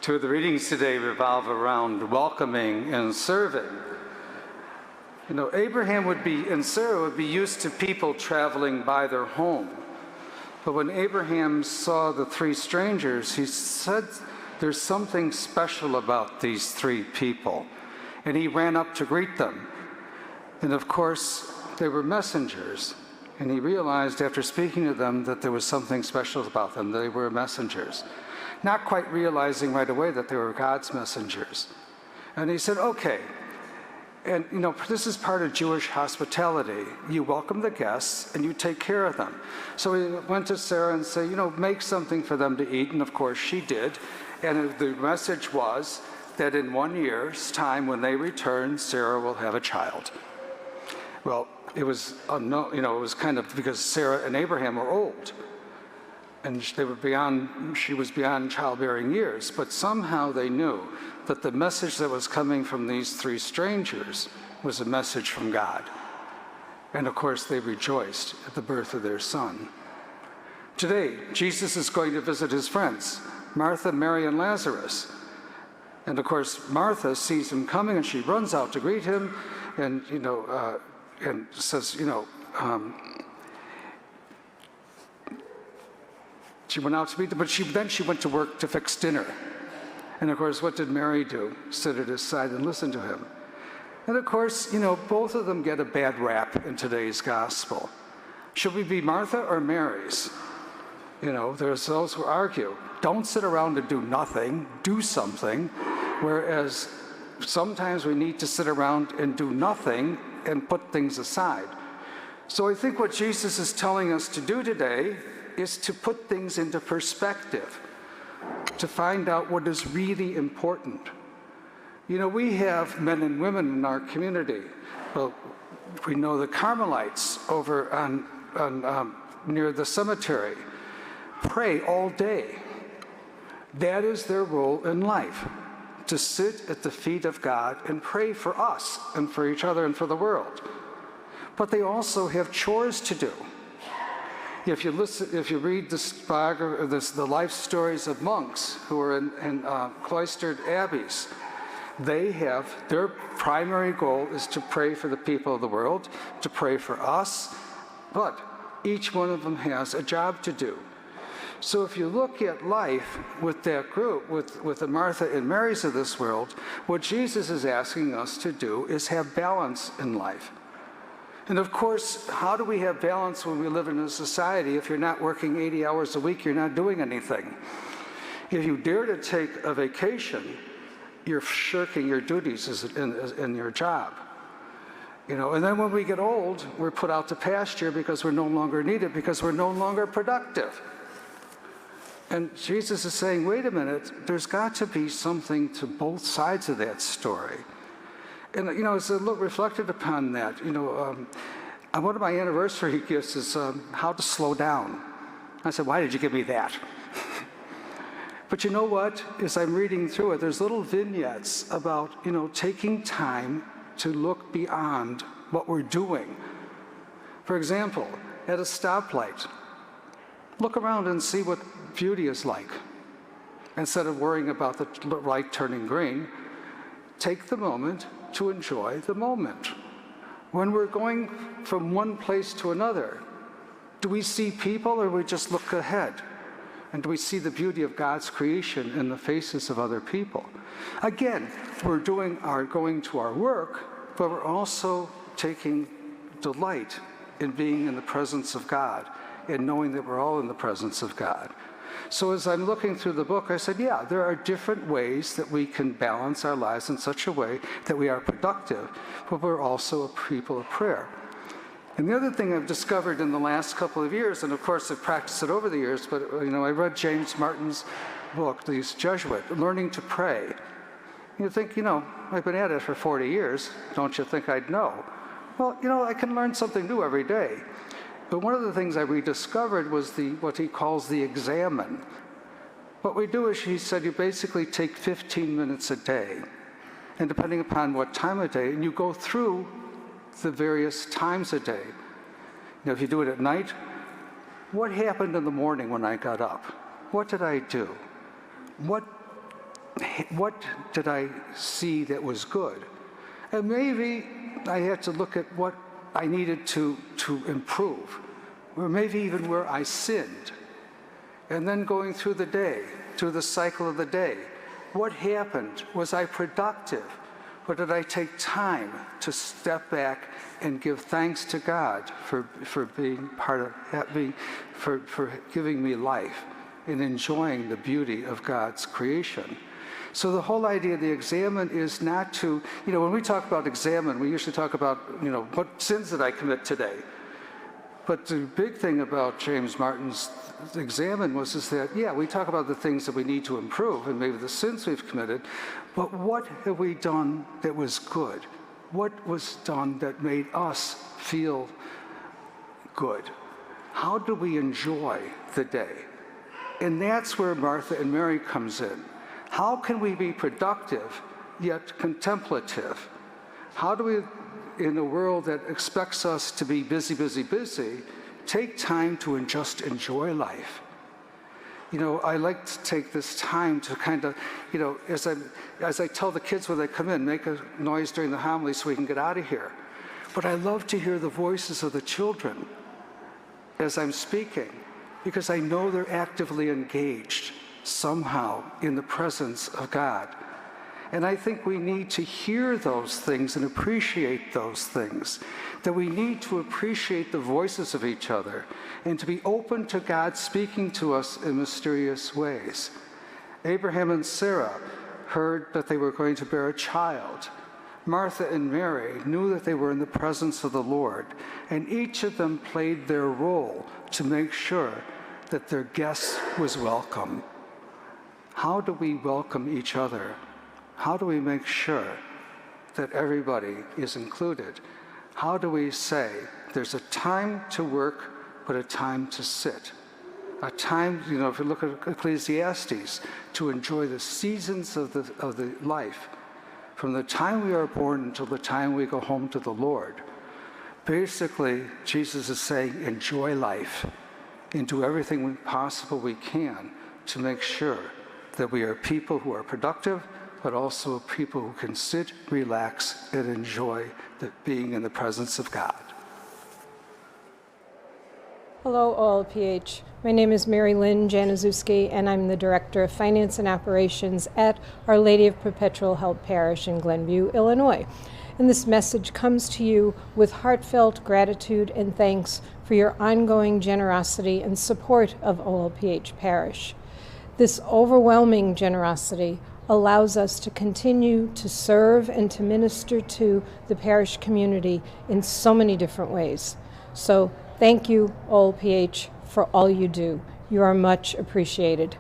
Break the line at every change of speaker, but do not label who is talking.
Two of the readings today revolve around welcoming and serving. You know, Abraham and Sarah would be used to people traveling by their home. But when Abraham saw the three strangers, he said, there's something special about these three people. And he ran up to greet them. And of course, they were messengers. And he realized after speaking to them that there was something special about them. They were messengers. Not quite realizing right away that they were God's messengers. And he said, okay. And you know, this is part of Jewish hospitality. You welcome the guests and you take care of them. So he went to Sarah and said, you know, make something for them to eat. And of course she did. And the message was that in 1 year's time, when they return, Sarah will have a child. Well, it was unknown, it was kind of because Sarah and Abraham were old. And she was beyond childbearing years, but somehow they knew that the message that was coming from these three strangers was a message from God. And of course, they rejoiced at the birth of their son. Today, Jesus is going to visit his friends, Martha, Mary, and Lazarus. And of course, Martha sees him coming and she runs out to greet him and, and says, she went out to meet them, but then she went to work to fix dinner. And of course, what did Mary do? Sit at his side and listen to him. And of course, both of them get a bad rap in today's gospel. Should we be Martha or Mary's? There's those who argue, don't sit around and do nothing, do something, whereas sometimes we need to sit around and do nothing and put things aside. So I think what Jesus is telling us to do today is to put things into perspective, to find out what is really important. We have men and women in our community. Well, we know the Carmelites over on near the cemetery pray all day. That is their role in life, to sit at the feet of God and pray for us and for each other and for the world. But they also have chores to do. If you read the life stories of monks who are in cloistered abbeys, their primary goal is to pray for the people of the world, to pray for us, but each one of them has a job to do. So if you look at life with that group, with the Martha and Marys of this world, what Jesus is asking us to do is have balance in life. And of course, how do we have balance when we live in a society? If you're not working 80 hours a week, you're not doing anything. If you dare to take a vacation, you're shirking your duties in your job. And then when we get old, we're put out to pasture because we're no longer needed, because we're no longer productive. And Jesus is saying, wait a minute, there's got to be something to both sides of that story. And, as I reflected upon that, one of my anniversary gifts is how to slow down. I said, why did you give me that? But you know what? As I'm reading through it, there's little vignettes about, taking time to look beyond what we're doing. For example, at a stoplight, look around and see what beauty is like. Instead of worrying about the light turning green, take the moment to enjoy the moment. When we're going from one place to another, do we see people or we just look ahead? And do we see the beauty of God's creation in the faces of other people? Again, we're going to our work, but we're also taking delight in being in the presence of God and knowing that we're all in the presence of God. So as I'm looking through the book, I said, yeah, there are different ways that we can balance our lives in such a way that we are productive, but we're also a people of prayer. And the other thing I've discovered in the last couple of years, and of course I've practiced it over the years, but I read James Martin's book, The Jesuit, Learning to Pray. You think, I've been at it for 40 years. Don't you think I'd know? Well, I can learn something new every day. But one of the things I rediscovered was what he calls the examine. What we do is, he said, you basically take 15 minutes a day. And depending upon what time of day, and you go through the various times a day. If you do it at night, what happened in the morning when I got up? What did I do? what did I see that was good? And maybe I had to look at what I needed to improve, or maybe even where I sinned. And then going through the day, through the cycle of the day, what happened? Was I productive? Or did I take time to step back and give thanks to God for being part of, for giving me life and enjoying the beauty of God's creation? So the whole idea of the examine is not to, when we talk about examine, we usually talk about, what sins did I commit today? But the big thing about James Martin's examine is that, we talk about the things that we need to improve and maybe the sins we've committed, but what have we done that was good? What was done that made us feel good? How do we enjoy the day? And that's where Martha and Mary comes in. How can we be productive yet contemplative? How do we, in a world that expects us to be busy, busy, busy, take time to just enjoy life? I like to take this time to kind of, as I tell the kids when they come in, make a noise during the homily so we can get out of here. But I love to hear the voices of the children as I'm speaking, because I know they're actively engaged somehow in the presence of God. And I think we need to hear those things and appreciate those things, that we need to appreciate the voices of each other and to be open to God speaking to us in mysterious ways. Abraham and Sarah heard that they were going to bear a child. Martha and Mary knew that they were in the presence of the Lord, and each of them played their role to make sure that their guest was welcome. How do we welcome each other? How do we make sure that everybody is included? How do we say there's a time to work, but a time to sit? A time, if you look at Ecclesiastes, to enjoy the seasons of the life, from the time we are born until the time we go home to the Lord. Basically, Jesus is saying, enjoy life and do everything possible we can to make sure that we are people who are productive, but also people who can sit, relax, and enjoy being in the presence of God.
Hello, OLPH. My name is Mary Lynn Januszewski, and I'm the Director of Finance and Operations at Our Lady of Perpetual Help Parish in Glenview, Illinois. And this message comes to you with heartfelt gratitude and thanks for your ongoing generosity and support of OLPH Parish. This overwhelming generosity allows us to continue to serve and to minister to the parish community in so many different ways. So thank you, OLPH, for all you do. You are much appreciated.